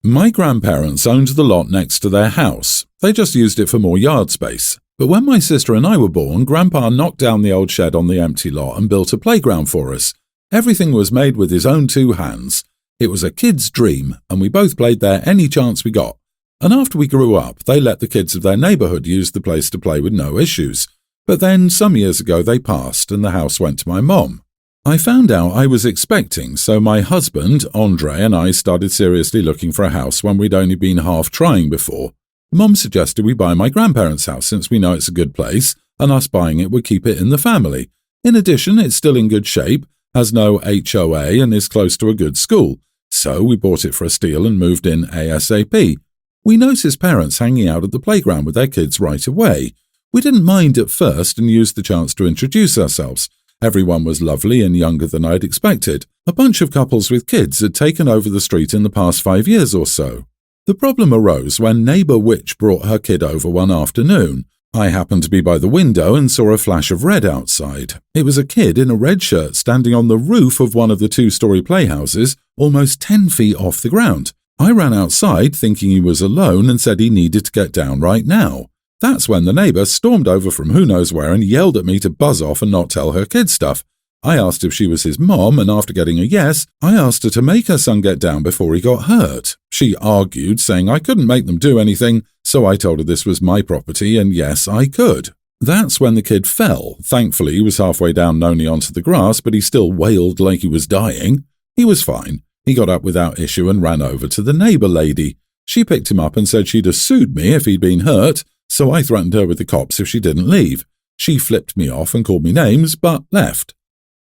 My grandparents owned the lot next to their house. They just used it for more yard space. But when my sister and I were born, Grandpa knocked down the old shed on the empty lot and built a playground for us. Everything was made with his own two hands. It was a kid's dream, and we both played there any chance we got. And after we grew up, they let the kids of their neighbourhood use the place to play with no issues. But then, some years ago, they passed and the house went to my mom. I found out I was expecting, so my husband, Andre, and I started seriously looking for a house when we'd only been half trying before. Mom suggested we buy my grandparents' house since we know it's a good place, and us buying it would keep it in the family. In addition, it's still in good shape, has no HOA, and is close to a good school. So we bought it for a steal and moved in ASAP. We noticed parents hanging out at the playground with their kids right away. We didn't mind at first and used the chance to introduce ourselves. Everyone was lovely and younger than I'd expected. A bunch of couples with kids had taken over the street in the past 5 years or so. The problem arose when neighbour Witch brought her kid over one afternoon. I happened to be by the window and saw a flash of red outside. It was a kid in a red shirt standing on the roof of one of the 2-story playhouses, almost 10 feet off the ground. I ran outside thinking he was alone and said he needed to get down right now. That's when the neighbour stormed over from who knows where and yelled at me to buzz off and not tell her kid stuff. I asked if she was his mom, and after getting a yes, I asked her to make her son get down before he got hurt. She argued, saying I couldn't make them do anything, so I told her this was my property and yes, I could. That's when the kid fell. Thankfully, he was halfway down Noni onto the grass, but he still wailed like he was dying. He was fine. He got up without issue and ran over to the neighbour lady. She picked him up and said she'd have sued me if he'd been hurt, so I threatened her with the cops if she didn't leave. She flipped me off and called me names, but left.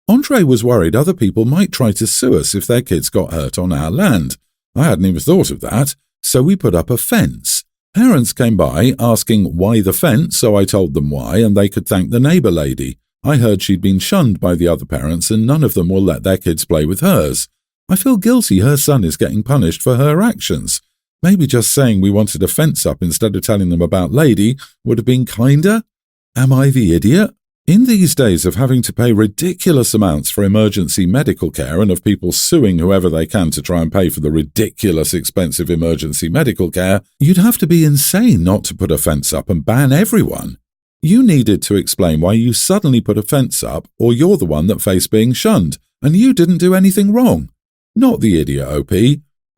Andre was worried other people might try to sue us if their kids got hurt on our land. I hadn't even thought of that, so we put up a fence. Parents came by asking why the fence, so I told them why, and they could thank the neighbour lady. I heard she'd been shunned by the other parents and none of them will let their kids play with hers. I feel guilty her son is getting punished for her actions. Maybe just saying we wanted a fence up instead of telling them about Lady would have been kinder? Am I the idiot? In these days of having to pay ridiculous amounts for emergency medical care and of people suing whoever they can to try and pay for the ridiculous expensive emergency medical care, you'd have to be insane not to put a fence up and ban everyone. You needed to explain why you suddenly put a fence up, or you're the one that faced being shunned, and you didn't do anything wrong. Not the idiot, OP.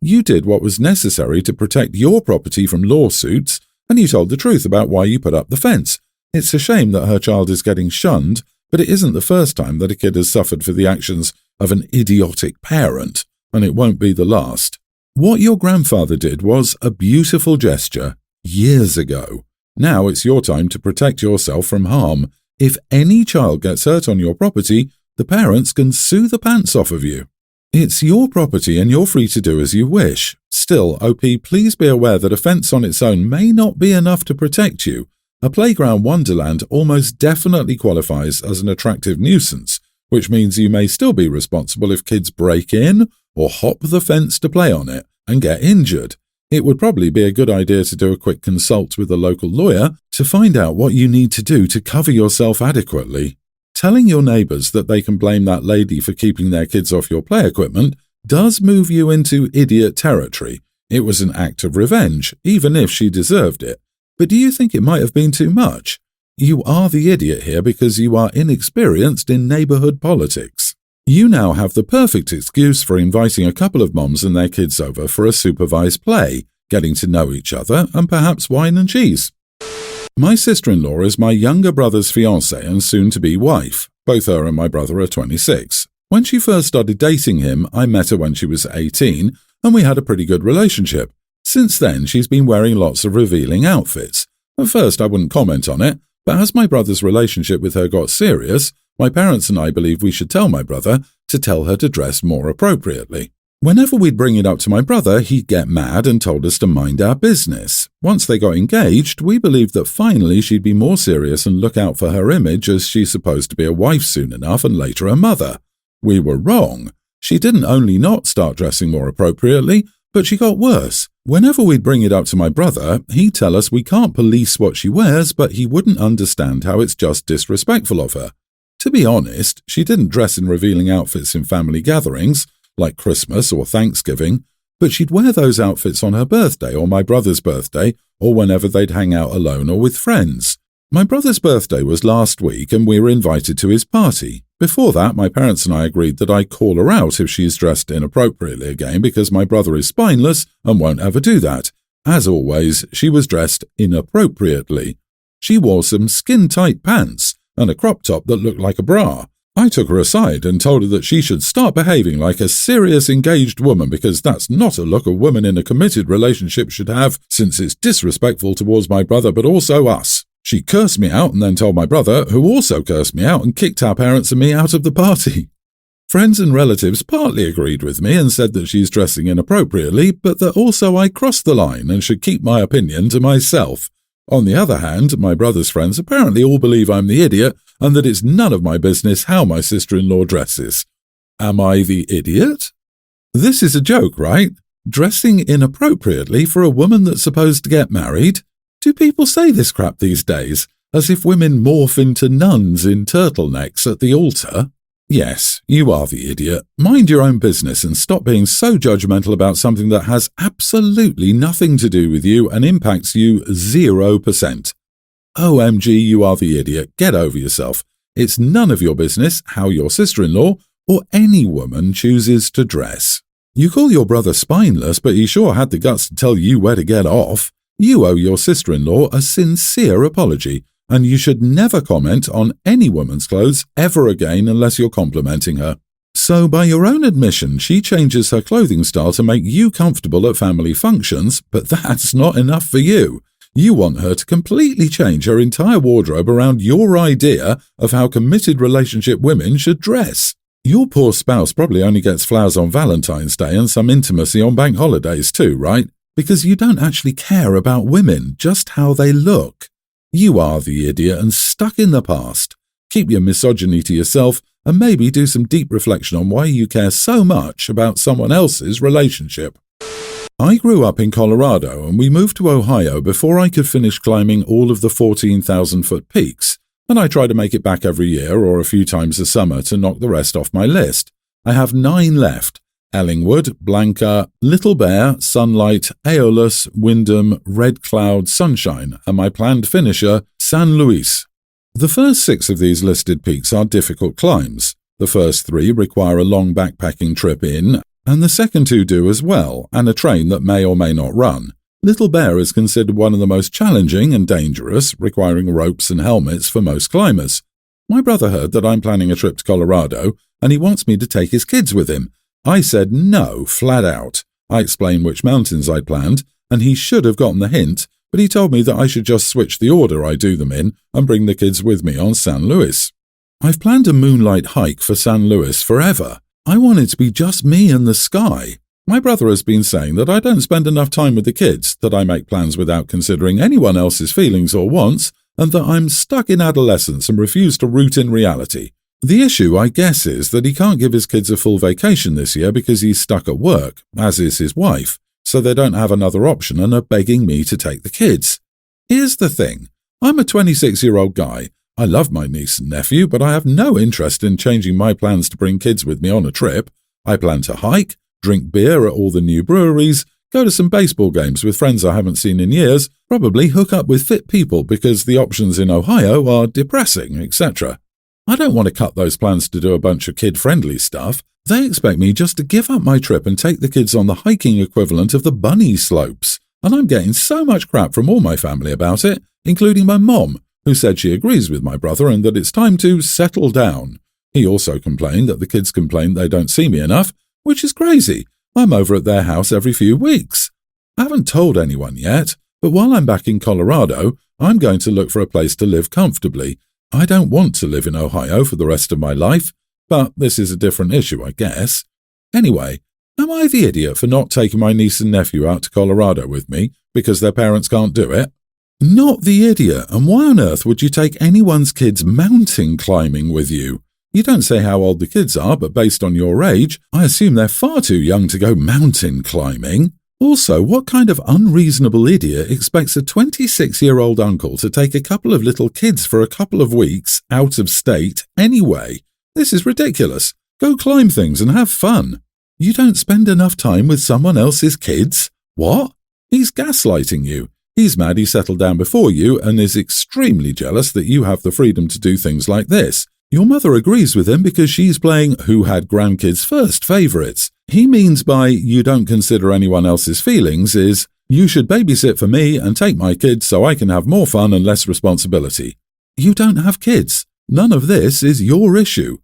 You did what was necessary to protect your property from lawsuits, and you told the truth about why you put up the fence. It's a shame that her child is getting shunned, but it isn't the first time that a kid has suffered for the actions of an idiotic parent, and it won't be the last. What your grandfather did was a beautiful gesture years ago. Now it's your time to protect yourself from harm. If any child gets hurt on your property, the parents can sue the pants off of you. It's your property and you're free to do as you wish. Still, OP, please be aware that a fence on its own may not be enough to protect you. A playground wonderland almost definitely qualifies as an attractive nuisance, which means you may still be responsible if kids break in or hop the fence to play on it and get injured. It would probably be a good idea to do a quick consult with a local lawyer to find out what you need to do to cover yourself adequately. Telling your neighbours that they can blame that lady for keeping their kids off your play equipment does move you into idiot territory. It was an act of revenge, even if she deserved it. But do you think it might have been too much? You are the idiot here because you are inexperienced in neighbourhood politics. You now have the perfect excuse for inviting a couple of moms and their kids over for a supervised play, getting to know each other, and perhaps wine and cheese. My sister-in-law is my younger brother's fiancée and soon-to-be wife. Both her and my brother are 26. When she first started dating him, I met her when she was 18, and we had a pretty good relationship. Since then, she's been wearing lots of revealing outfits. At first, I wouldn't comment on it, but as my brother's relationship with her got serious, my parents and I believed we should tell my brother to tell her to dress more appropriately. Whenever we'd bring it up to my brother, he'd get mad and told us to mind our business. Once they got engaged, we believed that finally she'd be more serious and look out for her image, as she's supposed to be a wife soon enough and later a mother. We were wrong. She didn't only not start dressing more appropriately, but she got worse. Whenever we'd bring it up to my brother, he'd tell us we can't police what she wears, but he wouldn't understand how it's just disrespectful of her. To be honest, she didn't dress in revealing outfits in family gatherings, like Christmas or Thanksgiving, but she'd wear those outfits on her birthday or my brother's birthday or whenever they'd hang out alone or with friends. My brother's birthday was last week and we were invited to his party. Before that, my parents and I agreed that I call her out if she's dressed inappropriately again because my brother is spineless and won't ever do that. As always, she was dressed inappropriately. She wore some skin-tight pants and a crop top that looked like a bra. I took her aside and told her that she should start behaving like a serious engaged woman because that's not a look a woman in a committed relationship should have, since it's disrespectful towards my brother but also us. She cursed me out and then told my brother, who also cursed me out and kicked our parents and me out of the party. Friends and relatives partly agreed with me and said that she's dressing inappropriately, but that also I crossed the line and should keep my opinion to myself. On the other hand, my brother's friends apparently all believe I'm the idiot and that it's none of my business how my sister-in-law dresses. Am I the idiot? This is a joke, right? Dressing inappropriately for a woman that's supposed to get married? Do people say this crap these days, as if women morph into nuns in turtlenecks at the altar? Yes, you are the idiot. Mind your own business and stop being so judgmental about something that has absolutely nothing to do with you and impacts you 0%. OMG, you are the idiot. Get over yourself. It's none of your business how your sister-in-law or any woman chooses to dress. You call your brother spineless, but he sure had the guts to tell you where to get off. You owe your sister-in-law a sincere apology, and you should never comment on any woman's clothes ever again unless you're complimenting her. So, by your own admission, she changes her clothing style to make you comfortable at family functions, but that's not enough for you. You want her to completely change her entire wardrobe around your idea of how committed relationship women should dress. Your poor spouse probably only gets flowers on Valentine's Day and some intimacy on bank holidays too, right? Because you don't actually care about women, just how they look. You are the idiot and stuck in the past. Keep your misogyny to yourself and maybe do some deep reflection on why you care so much about someone else's relationship. I grew up in Colorado and we moved to Ohio before I could finish climbing all of the 14,000-foot peaks, and I try to make it back every year or a few times a summer to knock the rest off my list. I have 9 left. Ellingwood, Blanca, Little Bear, Sunlight, Aeolus, Wyndham, Red Cloud, Sunshine, and my planned finisher, San Luis. The first 6 of these listed peaks are difficult climbs. The first 3 require a long backpacking trip in, and the second 2 do as well, and a train that may or may not run. Little Bear is considered one of the most challenging and dangerous, requiring ropes and helmets for most climbers. My brother heard that I'm planning a trip to Colorado, and he wants me to take his kids with him. I said no, flat out. I explained which mountains I'd planned, and he should have gotten the hint, but he told me that I should just switch the order I do them in and bring the kids with me on San Luis. I've planned a moonlight hike for San Luis forever. I want it to be just me and the sky. My brother has been saying that I don't spend enough time with the kids, that I make plans without considering anyone else's feelings or wants, and that I'm stuck in adolescence and refuse to root in reality. The issue, I guess, is that he can't give his kids a full vacation this year because he's stuck at work, as is his wife, so they don't have another option and are begging me to take the kids. Here's the thing. I'm a 26-year-old guy. I love my niece and nephew, but I have no interest in changing my plans to bring kids with me on a trip. I plan to hike, drink beer at all the new breweries, go to some baseball games with friends I haven't seen in years, probably hook up with fit people because the options in Ohio are depressing, etc. I don't want to cut those plans to do a bunch of kid-friendly stuff. They expect me just to give up my trip and take the kids on the hiking equivalent of the bunny slopes. And I'm getting so much crap from all my family about it, including my mom, who said she agrees with my brother and that it's time to settle down. He also complained that the kids complain they don't see me enough, which is crazy. I'm over at their house every few weeks. I haven't told anyone yet, but while I'm back in Colorado, I'm going to look for a place to live comfortably. I don't want to live in Ohio for the rest of my life, but this is a different issue, I guess. Anyway, am I the idiot for not taking my niece and nephew out to Colorado with me because their parents can't do it? Not the idiot, and why on earth would you take anyone's kids mountain climbing with you? You don't say how old the kids are, but based on your age, I assume they're far too young to go mountain climbing. Also, what kind of unreasonable idiot expects a 26-year-old uncle to take a couple of little kids for a couple of weeks out of state anyway? This is ridiculous. Go climb things and have fun. You don't spend enough time with someone else's kids? What? He's gaslighting you. He's mad he settled down before you and is extremely jealous that you have the freedom to do things like this. Your mother agrees with him because she's playing who had grandkids first favorites. He means by you don't consider anyone else's feelings is you should babysit for me and take my kids so I can have more fun and less responsibility. You don't have kids. None of this is your issue.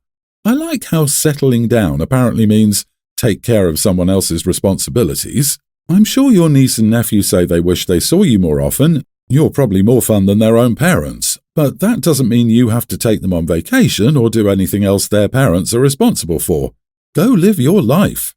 I like how settling down apparently means take care of someone else's responsibilities. I'm sure your niece and nephew say they wish they saw you more often. You're probably more fun than their own parents, but that doesn't mean you have to take them on vacation or do anything else their parents are responsible for. Go live your life.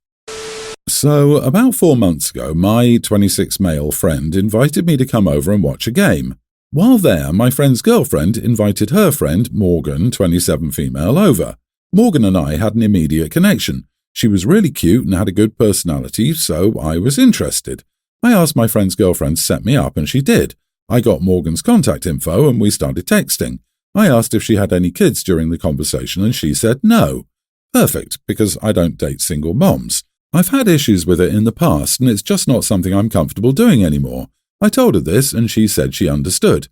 So, about 4 months ago, my 26 male friend invited me to come over and watch a game. While there, my friend's girlfriend invited her friend, Morgan, 27 female, over. Morgan and I had an immediate connection. She was really cute and had a good personality, so I was interested. I asked my friend's girlfriend to set me up, and she did. I got Morgan's contact info, and we started texting. I asked if she had any kids during the conversation, and she said no. Perfect, because I don't date single moms. I've had issues with it in the past, and it's just not something I'm comfortable doing anymore. I told her this, and she said she understood.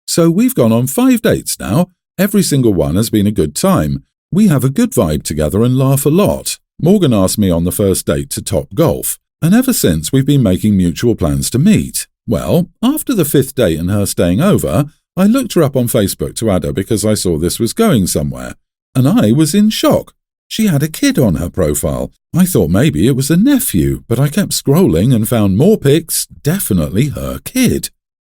So we've gone on 5 dates now. Every single one has been a good time. We have a good vibe together and laugh a lot. Morgan asked me on the first date to top golf, and ever since we've been making mutual plans to meet. Well, after the 5th date and her staying over, I looked her up on Facebook to add her because I saw this was going somewhere, and I was in shock. She had a kid on her profile. I thought maybe it was a nephew, but I kept scrolling and found more pics, definitely her kid.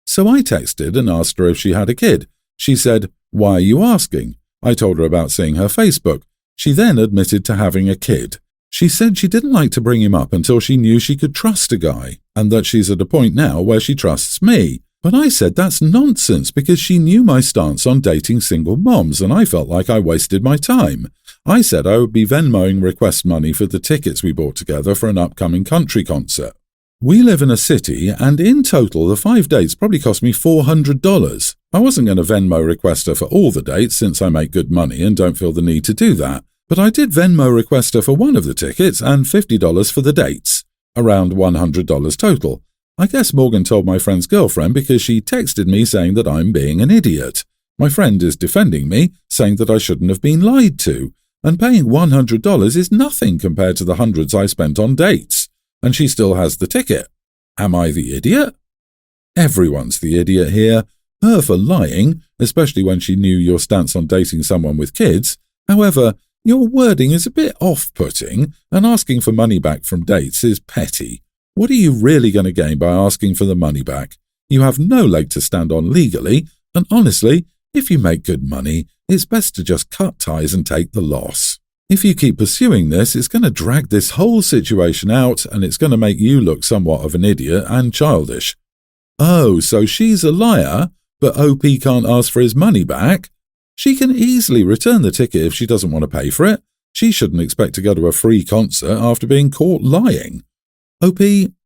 So I texted and asked her if she had a kid. She said, "Why are you asking?" I told her about seeing her Facebook. She then admitted to having a kid. She said she didn't like to bring him up until she knew she could trust a guy, and that she's at a point now where she trusts me. But I said that's nonsense because she knew my stance on dating single moms, and I felt like I wasted my time. I said I would be Venmoing request money for the tickets we bought together for an upcoming country concert. We live in a city, and in total the 5 dates probably cost me $400. I wasn't going to Venmo request her for all the dates since I make good money and don't feel the need to do that. But I did Venmo request her for one of the tickets and $50 for the dates. Around $100 total. I guess Morgan told my friend's girlfriend because she texted me saying that I'm being an idiot. My friend is defending me, saying that I shouldn't have been lied to. And paying $100 is nothing compared to the hundreds I spent on dates. And she still has the ticket. Am I the idiot? Everyone's the idiot here. Her for lying, especially when she knew your stance on dating someone with kids. However, your wording is a bit off-putting, and asking for money back from dates is petty. What are you really going to gain by asking for the money back? You have no leg to stand on legally, and honestly, if you make good money, it's best to just cut ties and take the loss. If you keep pursuing this, it's going to drag this whole situation out, and it's going to make you look somewhat of an idiot and childish. Oh, so she's a liar, but OP can't ask for his money back? She can easily return the ticket if she doesn't want to pay for it. She shouldn't expect to go to a free concert after being caught lying. OP,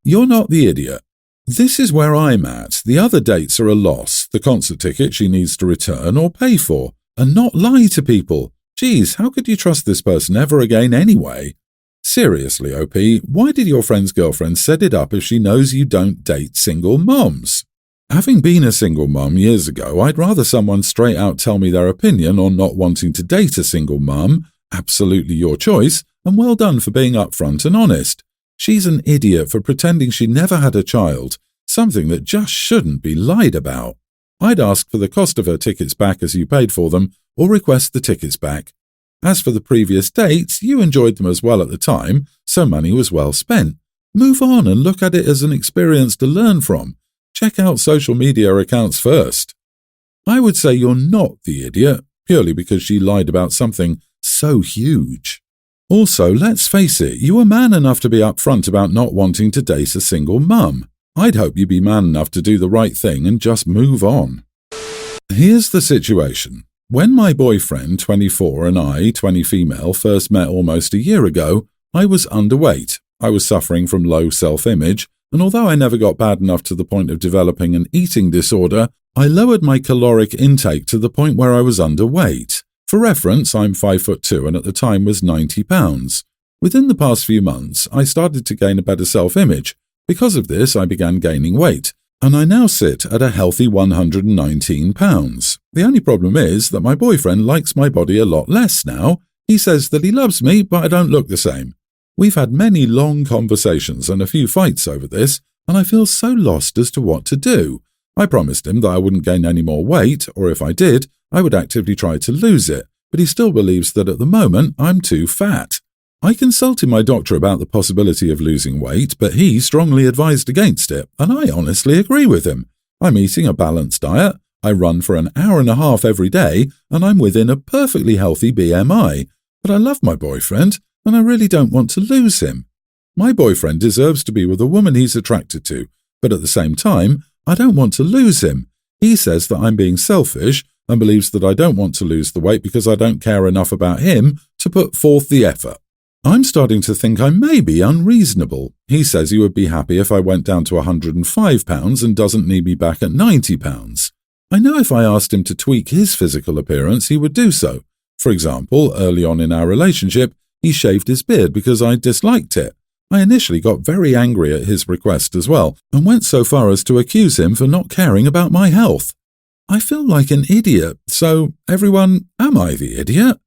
you're not the idiot. This is where I'm at. The other dates are a loss. The concert ticket she needs to return or pay for, and not lie to people. Geez, how could you trust this person ever again anyway? Seriously, OP, why did your friend's girlfriend set it up if she knows you don't date single moms? Having been a single mum years ago, I'd rather someone straight out tell me their opinion on not wanting to date a single mum. Absolutely your choice, and well done for being upfront and honest. She's an idiot for pretending she never had a child, something that just shouldn't be lied about. I'd ask for the cost of her tickets back as you paid for them, or request the tickets back. As for the previous dates, you enjoyed them as well at the time, so money was well spent. Move on and look at it as an experience to learn from. Check out social media accounts first. I would say you're not the idiot, purely because she lied about something so huge. Also, let's face it, you were man enough to be upfront about not wanting to date a single mum. I'd hope you'd be man enough to do the right thing and just move on. Here's the situation. When my boyfriend, 24, and I, 20 female, first met almost a year ago, I was underweight. I was suffering from low self-image, and although I never got bad enough to the point of developing an eating disorder, I lowered my caloric intake to the point where I was underweight. For reference, I'm 5'2" and at the time was 90 pounds. Within the past few months, I started to gain a better self-image. Because of this, I began gaining weight, and I now sit at a healthy 119 pounds. The only problem is that my boyfriend likes my body a lot less now. He says that he loves me, but I don't look the same. We've had many long conversations and a few fights over this, and I feel so lost as to what to do. I promised him that I wouldn't gain any more weight, or if I did, I would actively try to lose it, but he still believes that at the moment I'm too fat. I consulted my doctor about the possibility of losing weight, but he strongly advised against it, and I honestly agree with him. I'm eating a balanced diet, I run for an hour and a half every day, and I'm within a perfectly healthy BMI. But I love my boyfriend, and I really don't want to lose him. My boyfriend deserves to be with a woman he's attracted to, but at the same time, I don't want to lose him. He says that I'm being selfish and believes that I don't want to lose the weight because I don't care enough about him to put forth the effort. I'm starting to think I may be unreasonable. He says he would be happy if I went down to 105 pounds and doesn't need me back at 90 pounds. I know if I asked him to tweak his physical appearance, he would do so. For example, early on in our relationship, he shaved his beard because I disliked it. I initially got very angry at his request as well, and went so far as to accuse him for not caring about my health. I feel like an idiot, so everyone, am I the idiot?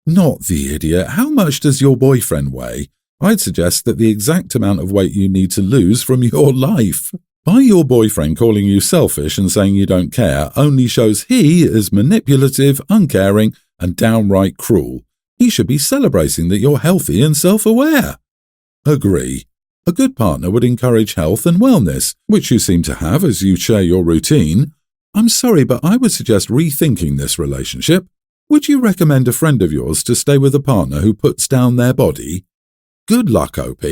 Not the idiot. How much does your boyfriend weigh? I'd suggest that the exact amount of weight you need to lose from your life. By your boyfriend calling you selfish and saying you don't care only shows he is manipulative, uncaring, and downright cruel. He should be celebrating that you're healthy and self-aware. Agree. A good partner would encourage health and wellness, which you seem to have as you share your routine. I'm sorry, but I would suggest rethinking this relationship. Would you recommend a friend of yours to stay with a partner who puts down their body? Good luck, OP.